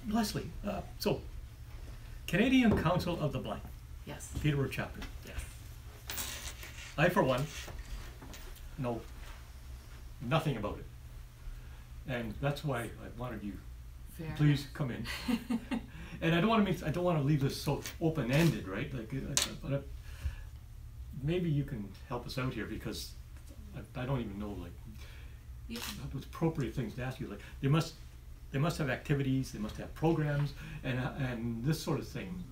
Leslie, so Canadian Council of the Blind, Yes. Peterborough chapter. Yes. I, for one, know nothing about it, and that's why I wanted you. Fair. Please come in. And I don't want to leave this so open-ended, right? Like, but maybe you can help us out here, because I don't even know, like, Yeah. what's appropriate things to ask you. Like, they must have activities, they must have programs, and this sort of thing.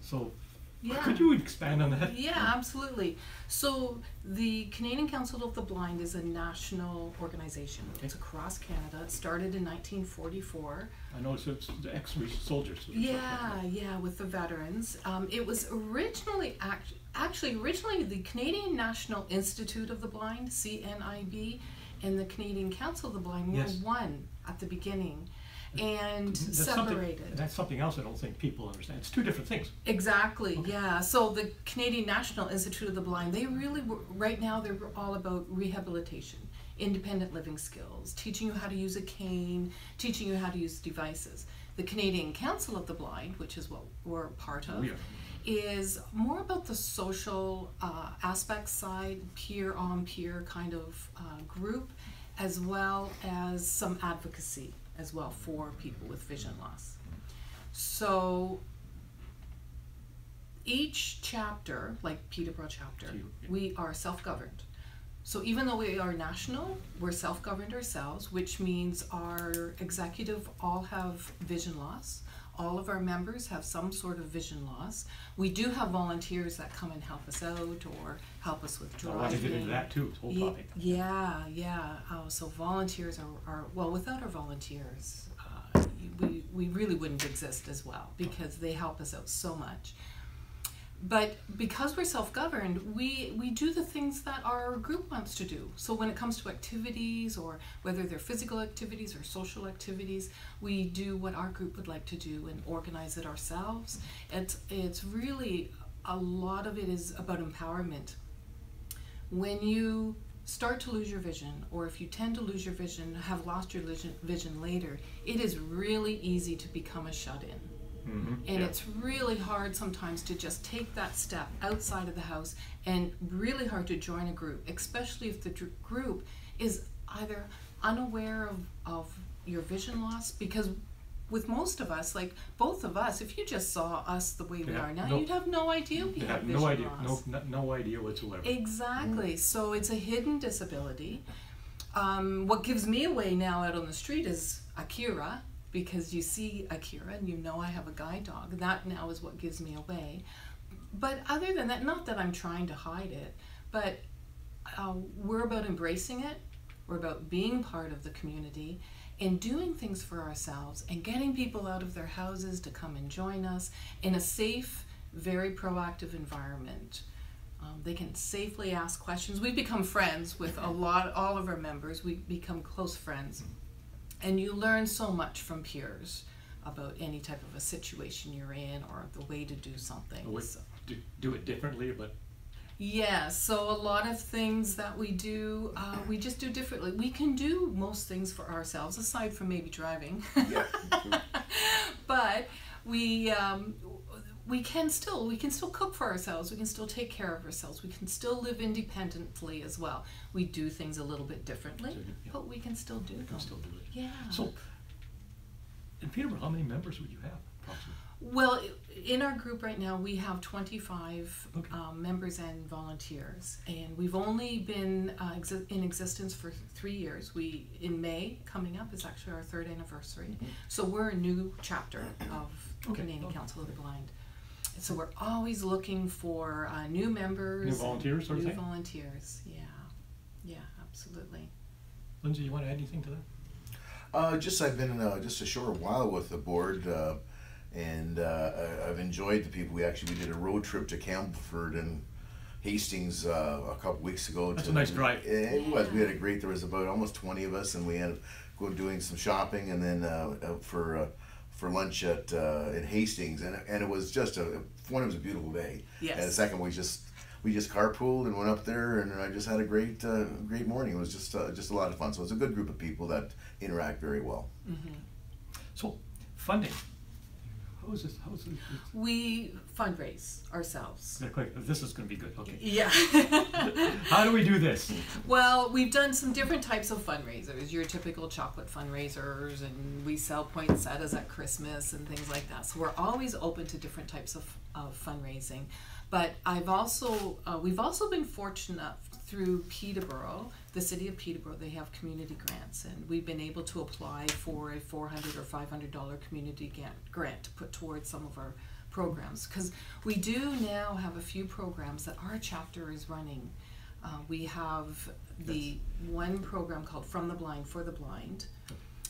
So, Yeah. could you expand on that? Yeah, absolutely. So the Canadian Council of the Blind is a national organization. Okay. It's across Canada. It started in 1944. I know it's the ex-soldiers. Yeah, with the veterans. It was originally, originally the Canadian National Institute of the Blind, CNIB, and the Canadian Council of the Blind were Yes. one at the beginning, and That's separated. That's something else I don't think people understand. It's two different things. Exactly, Okay. yeah. So the Canadian National Institute of the Blind, they really, right now, they're all about rehabilitation, independent living skills, teaching you how to use a cane, teaching you how to use devices. The Canadian Council of the Blind, which is what we're part of, We are. is more about the social aspect side, peer-on-peer kind of group, as well as some advocacy as well for people with vision loss. So each chapter, like Peterborough chapter, we are self-governed. So even though we are national, we're self-governed ourselves, which means our executive all have vision loss. All of our members have some sort of vision loss. We do have volunteers that come and help us out or help us with driving. I want to get into that too, this whole topic. Yeah. So volunteers are well, without our volunteers, we really wouldn't exist as well, because they help us out so much. But because we're self-governed, we do the things that our group wants to do. So when it comes to activities, or whether they're physical activities or social activities, we do what our group would like to do and organize it ourselves. It's really, a lot of it is about empowerment. When you start to lose your vision, or if you tend to lose your vision, have lost your vision later, it is really easy to become a shut-in. Mm-hmm. And it's really hard sometimes to just take that step outside of the house, and really hard to join a group, especially if the group is either unaware of your vision loss. Because with most of us, like both of us, if you just saw us the way we are now, you'd have no idea we have vision loss. No idea whatsoever. Exactly. So it's a hidden disability. What gives me away now out on the street is Akira, because you see Akira and you know I have a guide dog. That now is what gives me away. But other than that, not that I'm trying to hide it, but we're about embracing it. We're about being part of the community and doing things for ourselves, and getting people out of their houses to come and join us in a safe, very proactive environment. They can safely ask questions. We've become friends with all of our members. We become close friends. And you learn so much from peers about any type of a situation you're in, or the way to do something. Do it differently, but... Yeah, so a lot of things that we do, we just do differently. We can do most things for ourselves, aside from maybe driving. Yeah. But we can still cook for ourselves. We can still take care of ourselves. We can still live independently as well. We do things a little bit differently, but we can still do them. We can still do it. Yeah. So, in Peterborough, how many members would you have, approximately? Well, in our group right now, we have 25 Okay. members and volunteers, and we've only been in existence for 3 years. In May, coming up, is actually our 3rd anniversary. Mm-hmm. So we're a new chapter of Canadian Okay. Council of the Blind. So we're always looking for new members. New volunteers, sort of New thing? volunteers, yeah, absolutely. Lindsay, you want to add anything to that? I've been just a short while with the board, and I've enjoyed the people. We did a road trip to Campbellford and Hastings a couple weeks ago. That's a nice drive. It was. We had a great. There was about almost 20 of us, and we had to go doing some shopping, and then out for lunch at Hastings, and it was just one. It was a beautiful day. Yes. And the second, we just carpooled and went up there, and I just had a great morning. It was just a lot of fun. So it's a good group of people that interact very well. Mm-hmm. So, funding. How is this? We fundraise ourselves. This is going to be good. Okay. Yeah. How do we do this? Well, we've done some different types of fundraisers. Your typical chocolate fundraisers, and we sell poinsettias at Christmas and things like that. So we're always open to different types of fundraising. But we've also been fortunate enough through Peterborough, the city of Peterborough, they have community grants, and we've been able to apply for a $400 or $500 community grant to put towards some of our programs, because we do now have a few programs that our chapter is running. We have the one program called From the Blind for the Blind,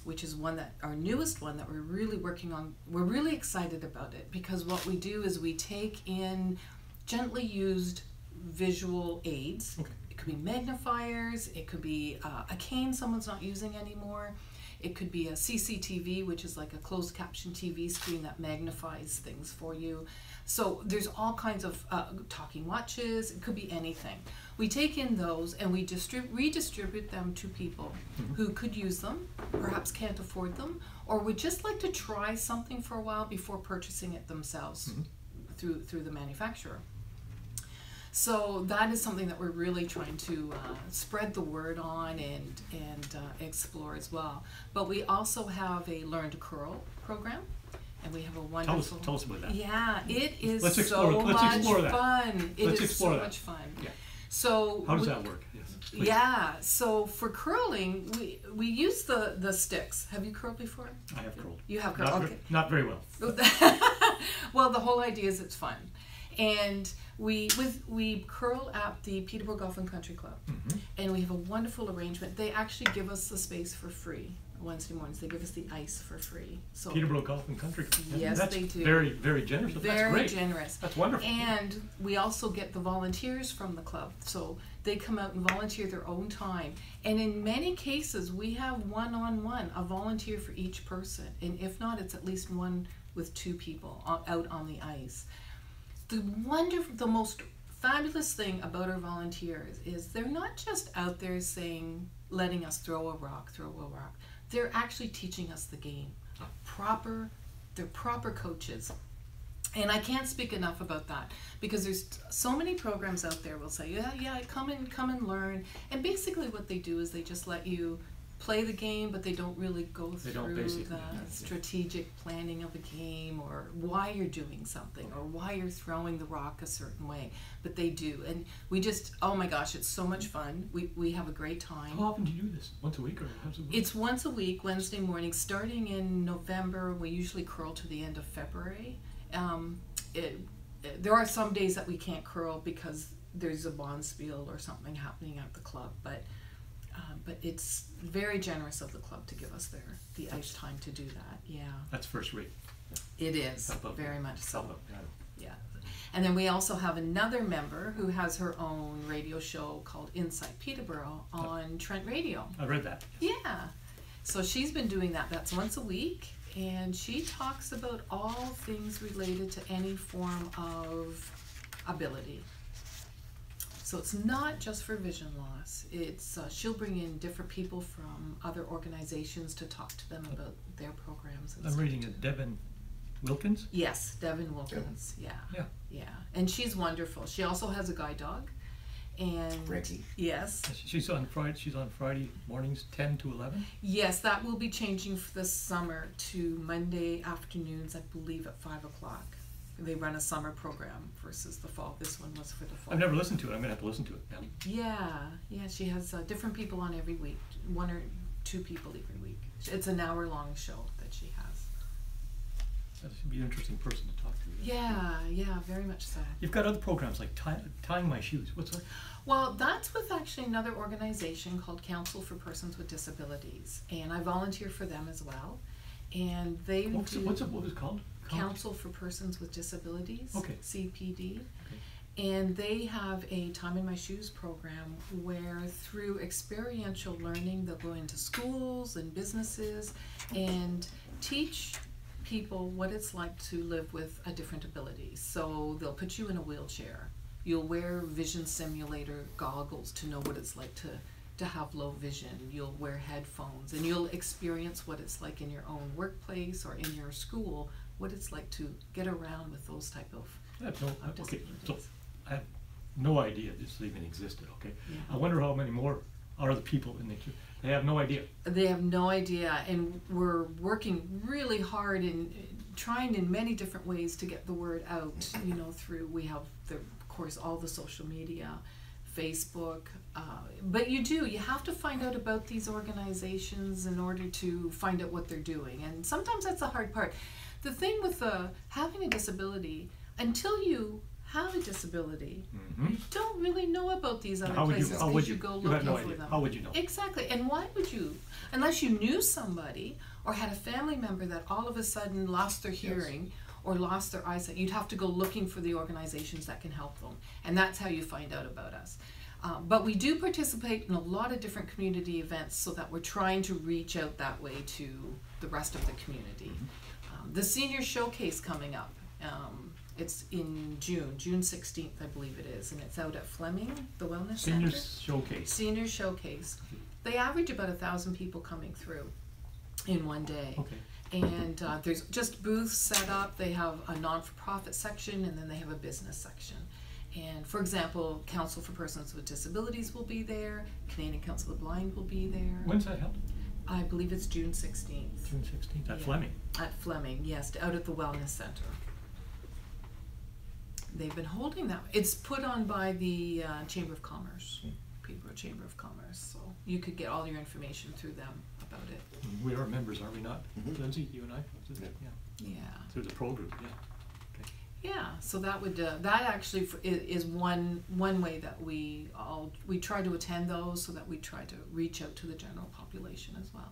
which is our newest one that we're really working on. We're really excited about it, because what we do is we take in gently used visual aids. Okay. It could be magnifiers, it could be a cane someone's not using anymore, it could be a CCTV, which is like a closed caption TV screen that magnifies things for you. So there's all kinds of talking watches, it could be anything. We take in those and we redistribute them to people who could use them, perhaps can't afford them, or would just like to try something for a while before purchasing it themselves through the manufacturer. So that is something that we're really trying to spread the word on and explore as well. But we also have a Learn to Curl program, and we have a wonderful. Tell us about that. Yeah, it is Let's so much fun. Let's explore that. Much fun. Yeah. So how does that work? Yes. Please. Yeah. So for curling, we use the sticks. Have you curled before? I have curled. You have curled. Okay. Not very well. Well, the whole idea is it's fun. And we curl at the Peterborough Golf and Country Club, and we have a wonderful arrangement. They actually give us the space for free. Wednesday mornings, they give us the ice for free. So Peterborough Golf and Country Club. Yes, that's they do. Very, very generous. That's very great. Generous. That's wonderful. And we also get the volunteers from the club, so they come out and volunteer their own time. And in many cases, we have one-on-one, a volunteer for each person, and if not, it's at least one with two people out on the ice. The most fabulous thing about our volunteers is they're not just out there letting us throw a rock. They're actually teaching us the game. They're proper coaches. And I can't speak enough about that, because there's so many programs out there will say, yeah, come and learn. And basically what they do is they just let you play the game, but they don't really go through the strategic planning of a game, or why you're doing something, or why you're throwing the rock a certain way. But they do, and we just, oh my gosh, it's so much fun. We have a great time. How often do you do this? Once a week, or once a week? It's once a week, Wednesday morning, starting in November. We usually curl to the end of February. There are some days that we can't curl because there's a bonspiel or something happening at the club, but it's very generous of the club to give us the ice time to do that. Yeah. That's first rate. It is, very much so. Yeah. And then we also have another member who has her own radio show called Inside Peterborough on Trent Radio. I read that. Yeah. So she's been doing that. That's once a week, and she talks about all things related to any form of ability. So it's not just for vision loss. It's she'll bring in different people from other organizations to talk to them about their programs. And I'm reading it. Devin Wilkins? Yes, Devin Wilkins. Yeah. And she's wonderful. She also has a guide dog. And Frankie. Yes. She's on Friday mornings 10 to 11? Yes, that will be changing for this summer to Monday afternoons, I believe, at 5 o'clock. They run a summer program versus the fall. This one was for the fall. I've never listened to it. I'm going to have to listen to it now. Yeah. She has different people on every week, one or two people every week. It's an hour-long show that she has. That should be an interesting person to talk to. Yeah, very much so. You've got other programs like Tying My Shoes. What's that? Well, that's with actually another organization called Council for Persons with Disabilities, and I volunteer for them as well. And they what is it called? Council for Persons with Disabilities, okay. CPD. Okay. And they have a Time in My Shoes program where through experiential learning they'll go into schools and businesses and teach people what it's like to live with a different ability. So they'll put you in a wheelchair. You'll wear vision simulator goggles to know what it's like to to have low vision. You'll wear headphones, and you'll experience what it's like in your own workplace or in your school, what it's like to get around with those type of I have no, okay, so disabilities. I have no idea this even existed, okay? Yeah. I wonder how many more are the people in the, they have no idea. They have no idea, and we're working really hard in trying in many different ways to get the word out, through, we have of course all the social media, Facebook, but you have to find out about these organizations in order to find out what they're doing, and sometimes that's the hard part. The thing with having a disability, until you have a disability, Mm-hmm. you don't really know about these other How would you, places how would because you, you go you have looking no for idea, them. how would you know? Exactly, and why would you? Unless you knew somebody or had a family member that all of a sudden lost their hearing or lost their eyesight, you'd have to go looking for the organizations that can help them, and that's how you find out about us. But we do participate in a lot of different community events so that we're trying to reach out that way to the rest of the community. The senior showcase coming up, it's in June 16th, I believe it is, and it's out at Fleming, the Wellness Senior Center. showcase. Senior showcase. They average about 1,000 people coming through in one day. Okay. And there's just booths set up. They have a non-for-profit section, and then they have a business section. And for example, Council for Persons with Disabilities will be there. Canadian Council of the Blind will be there. When's that held? I believe it's June 16th. June 16th, at Yeah. Fleming. At Fleming, yes, out at the Wellness Center. They've been holding that. It's put on by the Chamber of Commerce, Peterborough Chamber of Commerce. So you could get all your information through them about it. We are members, are we not? Mhm. Lindsay, you and I? Yeah. Yeah, Yeah. through the pro group, yeah. Okay. Yeah, so that would that actually is one way that we try to attend those, so that we try to reach out to the general population as well.